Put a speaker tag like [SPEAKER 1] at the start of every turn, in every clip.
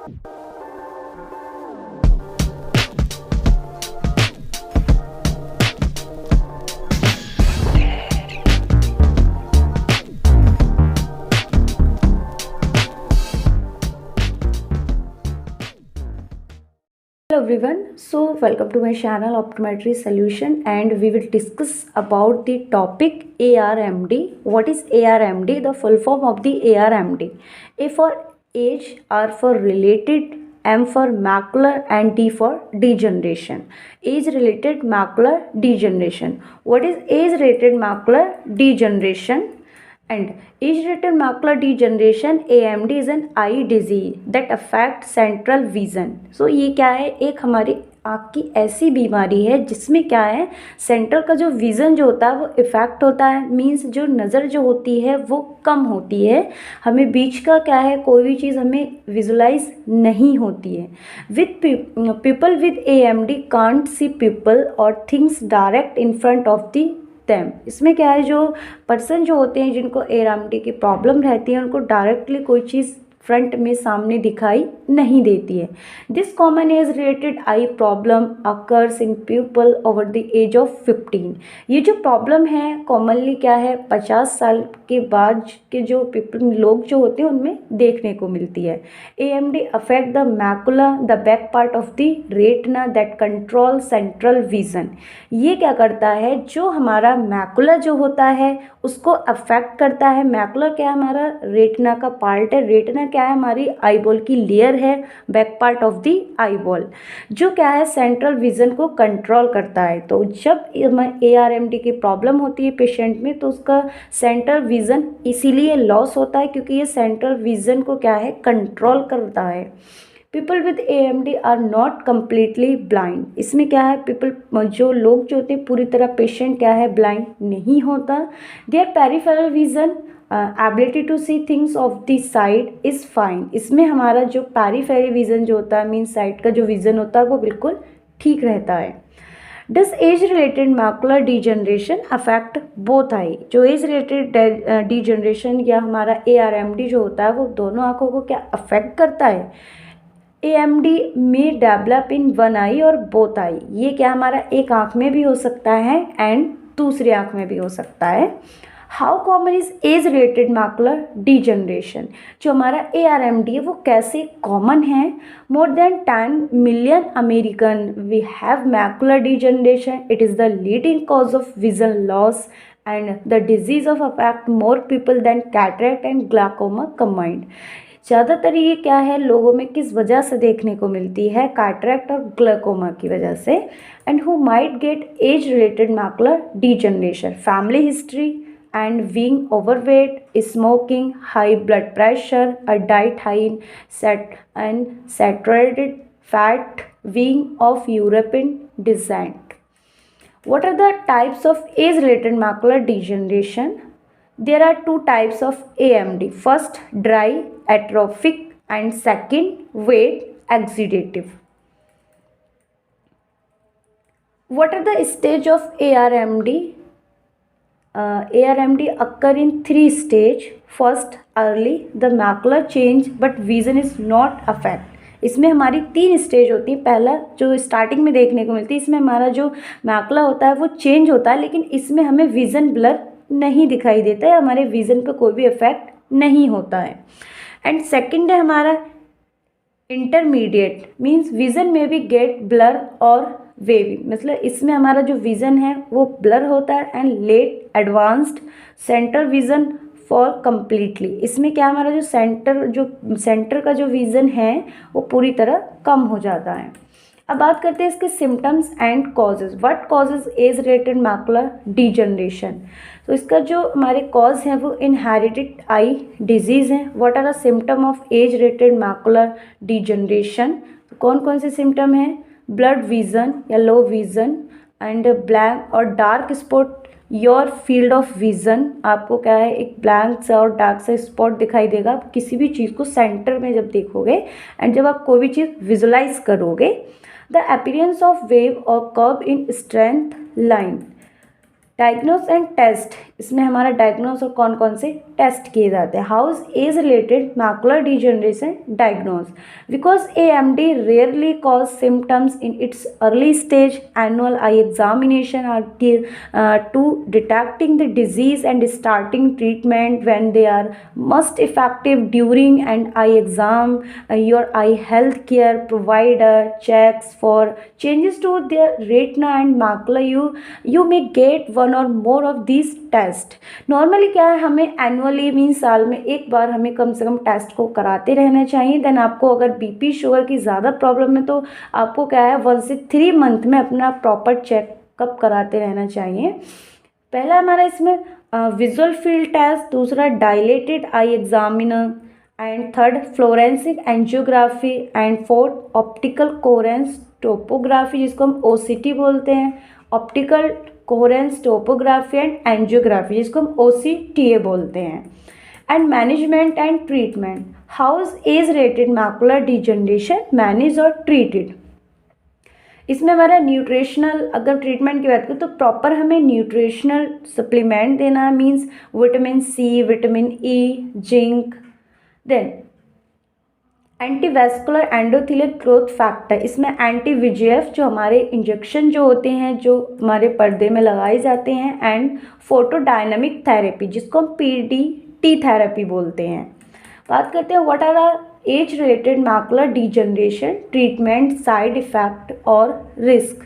[SPEAKER 1] Hello everyone, so welcome to my channel Optometry Solution, and we will discuss about the topic ARMD. What is ARMD? The full form of the ARMD. A for age, R for related, M for macular, and D for degeneration. Age related macular degeneration. What is age related macular degeneration? And age-related macular degeneration (AMD) is an eye disease that affects central vision. So ये क्या है, एक हमारी आँख की ऐसी बीमारी है जिसमें क्या है, सेंट्रल का जो विज़न जो होता है वो इफ़ेक्ट होता है। मींस जो नज़र जो होती है वो कम होती है, हमें बीच का क्या है, कोई भी चीज़ हमें विजुलाइज नहीं होती है। With people with AMD can't see people और things direct in front of the them. इसमें क्या है, जो पर्सन जो होते हैं जिनको AMD की प्रॉब्लम रहती है उनको डायरेक्टली कोई चीज़ फ्रंट में सामने दिखाई नहीं देती है। This common age related eye problem occurs in people over the age of 15। ये जो प्रॉब्लम है कॉमनली क्या है, 50 साल के बाद के जो पीपल लोग जो होते हैं उनमें देखने को मिलती है। AMD affect the macula the back part of the retina that control central vision. ये क्या करता है, जो हमारा मैकुला जो होता है उसको अफेक्ट करता है। मैकुला क्या है, हमारा रेटिना का पार्ट है। रेटिना क्या है, हमारी आईबॉल की लेयर है, back part of the eyeball, जो क्या है सेंट्रल विजन को कंट्रोल करता है। तो जब ARMD की प्रॉब्लम होती है पेशेंट में तो उसका सेंट्रल विजन इसीलिए लॉस होता है क्योंकि ये सेंट्रल विजन को क्या है, कंट्रोल करता है। People with AMD are not completely blind. इसमें क्या है, पीपल जो लोग जो होते हैं पूरी तरह पेशेंट क्या है, ब्लाइंड नहीं होता। There peripheral vision ability to see things of the side is fine. इसमें हमारा जो पेरिफेरल विजन जो होता है, मीन साइड का जो विजन होता है वो बिल्कुल ठीक रहता है। Does age related macular degeneration affect both eye. जो एज रिलेटेड डिजनरेशन या हमारा ARMD जो होता है वो दोनों आँखों को क्या अफेक्ट करता है। AMD में डेवलप इन वन आई और बोथ आई। ये क्या हमारा एक आँख में भी हो सकता है एंड दूसरी आँख में भी हो सकता है। How common is age related macular degeneration. जो हमारा ARMD है वो कैसे कॉमन है। More than 10 million American we have macular degeneration. It is the leading cause of vision loss and the disease of affect more people than cataract and glaucoma combined. ज़्यादातर ये क्या है, लोगों में किस वजह से देखने को मिलती है, कैटरेक्ट और ग्लाकोमा की वजह से। And who might get as related macular degeneration, family history and being overweight, smoking, high blood pressure, a diet high in saturated fat, being of European descent. What are the types of age-related macular degeneration? There are two types of AMD. First, dry atrophic, and second, wet exudative. What are the stage of ARMD? ARMD occur in 3 stage. First, early, the macular change but vision is not affect। इसमें हमारी 3 stage होती है। पहला जो starting में देखने को मिलती है, इसमें हमारा जो मैकुला होता है वो चेंज होता है, लेकिन इसमें हमें विज़न ब्लर नहीं दिखाई देता है, हमारे विज़न पे कोई भी इफेक्ट नहीं होता है। एंड सेकंड है हमारा इंटरमीडिएट, मीन्स विज़न में भी गेट ब्लर और वेवी, मतलब इसमें हमारा जो विज़न है वो ब्लर होता है। And let advanced centre vision for completely, इसमें क्या हमारा जो सेंटर का जो विज़न है वो पूरी तरह कम हो जाता है। अब बात करते हैं इसके symptoms and causes. What causes age related macular degeneration. तो इसका जो हमारे कॉज हैं वो इनहेरिटेड आई डिजीज़ हैं। What are the symptom of age related macular degeneration. कौन कौन से सिम्टम हैं, ब्लड विज़न या लो विज़न एंड ब्लैक और dark spot your field of vision. आपको क्या है, एक ब्लैंक सा और डार्क सा स्पॉट दिखाई देगा आप किसी भी चीज़ को सेंटर में जब देखोगे एंड जब आप कोई भी चीज़ विजुलाइज करोगे। द अपीयरेंस ऑफ वेव और curve in straight line. Diagnose and test, इसमें हमारा डायग्नोस और कौन कौन से टेस्ट किए जाते हैं। How is age related macular degeneration diagnose, because AMD rarely cause symptoms in its early stage, annual eye examination are to detecting the disease and starting treatment when they are most effective during an eye exam. Your eye health care provider checks for changes to their retina and macula. You may get one or more of these tests. Normally क्या है, हमें annually mean साल में एक बार हमें कम से कम test को कराते रहना चाहिए। देन आपको अगर BP शुगर की ज़्यादा प्रॉब्लम है तो आपको क्या है 1 से 3 मंथ में अपना प्रॉपर चेकअप कराते रहना चाहिए। पहला हमारा इसमें विजुअल फील्ड टेस्ट, दूसरा dilated eye examiner, and third fluorescein angiography, and fourth optical coherence topography जिसको हम OCT बोलते हैं, optical coherence topography and angiography जिसको हम OCTA बोलते हैं। And management and treatment, how is age rated macular degeneration manage और ट्रीटेड। इसमें हमारा न्यूट्रिशनल, अगर ट्रीटमेंट की बात करें तो प्रॉपर हमें न्यूट्रिशनल सप्लीमेंट देना है, means vitamin C, vitamin E, zinc. Then antivascular endothelial growth factor, इसमें VEGF जो हमारे इंजेक्शन जो होते हैं जो हमारे पर्दे में लगाए जाते हैं, एंड फोटोडायनामिक थेरेपी जिसको हम PDT थेरेपी बोलते हैं। बात करते हैं what are the age related macular degeneration treatment, side effect और रिस्क।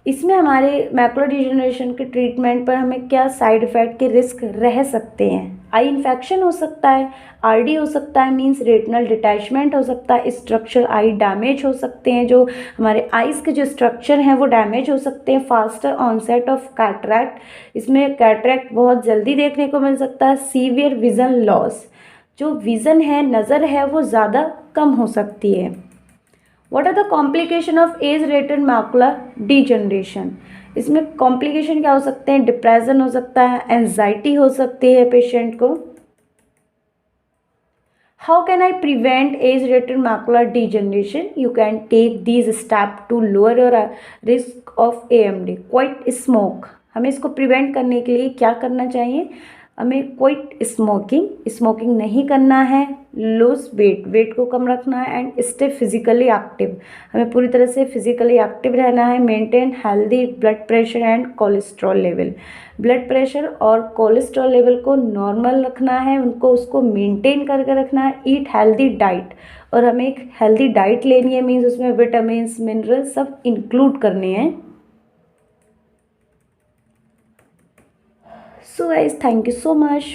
[SPEAKER 1] इसमें हमारे मैकुलर डिजनरेशन के ट्रीटमेंट पर हमें क्या साइड इफ़ेक्ट के रिस्क रह सकते हैं। आई इन्फेक्शन हो सकता है, RD हो सकता है मीन्स रेटिनल डिटैचमेंट हो सकता है, स्ट्रक्चर आई डैमेज हो सकते हैं, जो हमारे आइज़ के जो स्ट्रक्चर हैं वो डैमेज हो सकते हैं। फास्टर ऑनसेट ऑफ कैटरैक्ट, इसमें कैटरैक्ट बहुत जल्दी देखने को मिल सकता है। सीवियर विजन लॉस, जो विज़न है, नज़र है, वो ज़्यादा कम हो सकती है। What are the complication of age related macular degeneration, इसमें कॉम्प्लिकेशन क्या हो सकते हैं, डिप्रेशन हो सकता है, एंजाइटी हो सकती है पेशेंट को। How can I prevent age related macular degeneration, you can take these step to lower your risk of AMD। Quit smoke, हमें इसको प्रिवेंट करने के लिए क्या करना चाहिए, हमें क्वाइट स्मोकिंग नहीं करना है, लूज वेट को कम रखना है, एंड स्टे फिजिकली एक्टिव, हमें पूरी तरह से फिजिकली एक्टिव रहना है। Maintain healthy blood pressure and cholesterol level, blood pressure और कोलेस्ट्रॉल लेवल को नॉर्मल रखना है, उसको मेंटेन करके रखना है। ईट हेल्दी डाइट, और हमें एक हेल्दी डाइट लेनी है, मीन्स उसमें विटामिन मिनरल सब इंक्लूड करने हैं। So guys, thank you so much